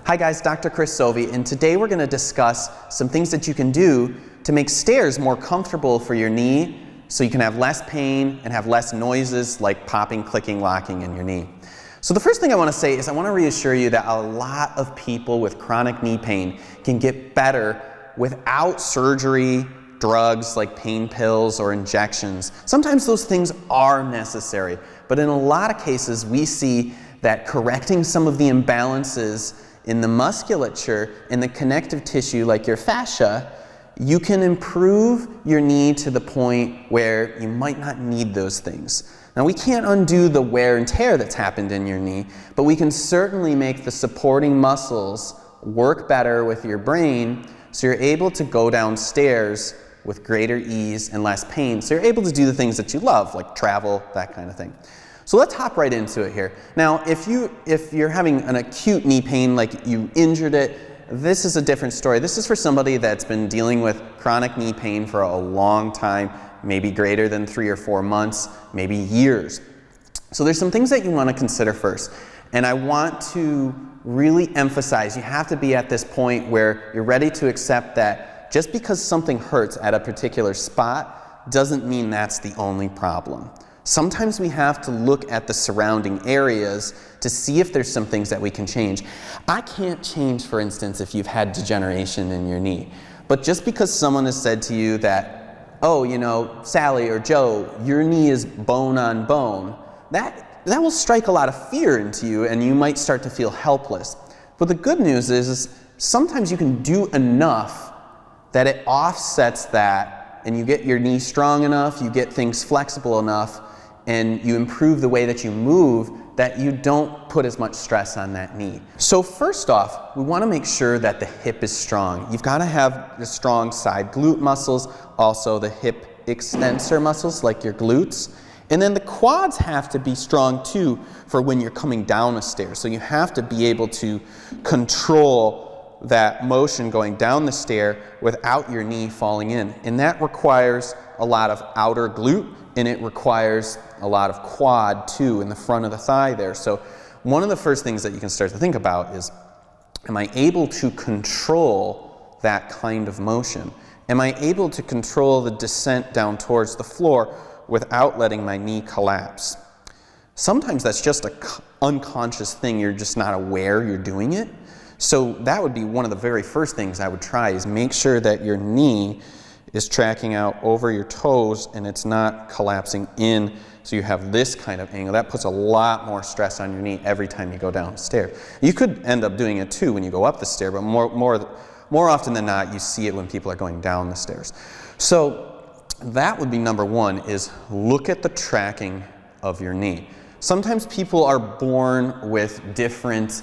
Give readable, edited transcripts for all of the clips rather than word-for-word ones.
Hi guys, Dr. Chris Sovey, and today we're going to discuss some things that you can do to make stairs more comfortable for your knee so you can have less pain and have less noises like popping, clicking, locking in your knee. So the first thing I want to say is I want to reassure you that a lot of people with chronic knee pain can get better without surgery, drugs like pain pills or injections. Sometimes those things are necessary, but in a lot of cases we see that correcting some of the imbalances in the musculature and the connective tissue like your fascia, you can improve your knee to the point where you might not need those things. Now we can't undo the wear and tear that's happened in your knee, but we can certainly make the supporting muscles work better with your brain so you're able to go downstairs with greater ease and less pain. So you're able to do the things that you love, like travel, that kind of thing. So let's hop right into it here. Now, if you're having an acute knee pain, like you injured it, this is a different story. This is for somebody that's been dealing with chronic knee pain for a long time, maybe greater than 3 or 4 months, maybe years. So there's some things that you want to consider first. And I want to really emphasize, you have to be at this point where you're ready to accept that just because something hurts at a particular spot doesn't mean that's the only problem. Sometimes we have to look at the surrounding areas to see if there's some things that we can change. I can't change, for instance, if you've had degeneration in your knee. But just because someone has said to you that, oh, you know, Sally or Joe, your knee is bone on bone, that will strike a lot of fear into you and you might start to feel helpless. But the good news is sometimes you can do enough that it offsets that and you get your knee strong enough, you get things flexible enough, and you improve the way that you move that you don't put as much stress on that knee. So first off, we want to make sure that the hip is strong. You've got to have the strong side glute muscles, also the hip extensor muscles like your glutes. And then the quads have to be strong too for when you're coming down a stair. So you have to be able to control that motion going down the stair without your knee falling in. And that requires a lot of outer glute, and it requires a lot of quad too in the front of the thigh there. So one of the first things that you can start to think about is, am I able to control that kind of motion? Am I able to control the descent down towards the floor without letting my knee collapse? Sometimes that's just an unconscious thing, you're just not aware you're doing it. So that would be one of the very first things I would try, is make sure that your knee is tracking out over your toes and it's not collapsing in, so you have this kind of angle. That puts a lot more stress on your knee every time you go down a stair. You could end up doing it too when you go up the stair, but more often than not you see it when people are going down the stairs. So that would be number one, is look at the tracking of your knee. Sometimes people are born with different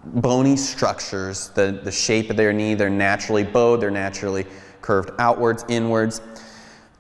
bony structures, the shape of their knee, they're naturally bowed, they're naturally curved outwards, inwards.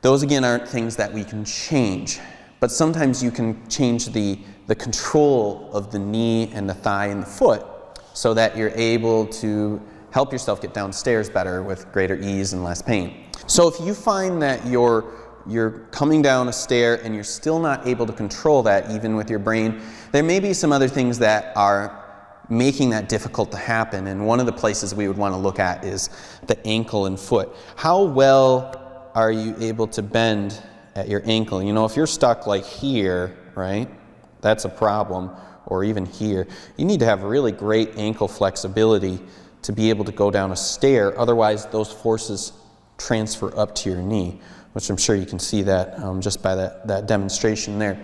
Those again aren't things that we can change, but sometimes you can change the control of the knee and the thigh and the foot so that you're able to help yourself get downstairs better with greater ease and less pain. So if you find that you're coming down a stair and you're still not able to control that even with your brain, there may be some other things that are making that difficult to happen, and one of the places we would want to look at is the ankle and foot. How well are you able to bend at your ankle? You know, if you're stuck like here, right, that's a problem, or even here. You need to have really great ankle flexibility to be able to go down a stair, otherwise those forces transfer up to your knee, which I'm sure you can see that just by that demonstration there.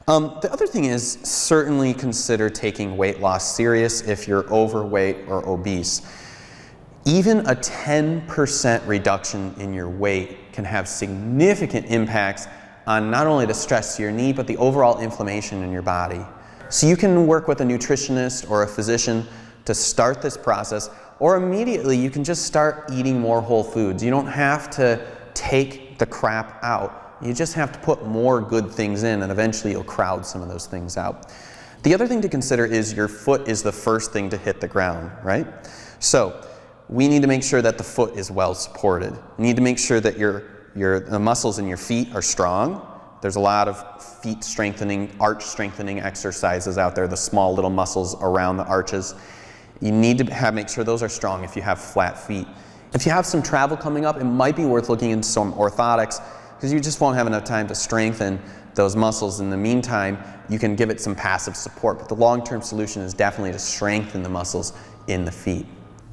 The other thing is, certainly consider taking weight loss serious if you're overweight or obese. Even a 10% reduction in your weight can have significant impacts on not only the stress to your knee, but the overall inflammation in your body. So you can work with a nutritionist or a physician to start this process, or immediately you can just start eating more whole foods. You don't have to take the crap out. You just have to put more good things in, and eventually you'll crowd some of those things out. The other thing to consider is your foot is the first thing to hit the ground, right? So we need to make sure that the foot is well supported. You need to make sure that the muscles in your feet are strong, There's a lot of feet strengthening, arch strengthening exercises out there, the small little muscles around the arches. You need to make sure those are strong if you have flat feet. If you have some travel coming up, it might be worth looking into some orthotics because you just won't have enough time to strengthen those muscles. In the meantime, you can give it some passive support, but the long-term solution is definitely to strengthen the muscles in the feet.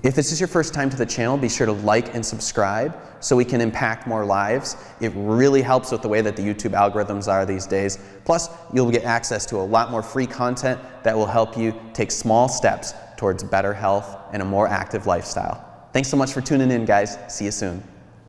If this is your first time to the channel, be sure to like and subscribe so we can impact more lives. It really helps with the way that the YouTube algorithms are these days. Plus, you'll get access to a lot more free content that will help you take small steps towards better health and a more active lifestyle. Thanks so much for tuning in, guys. See you soon.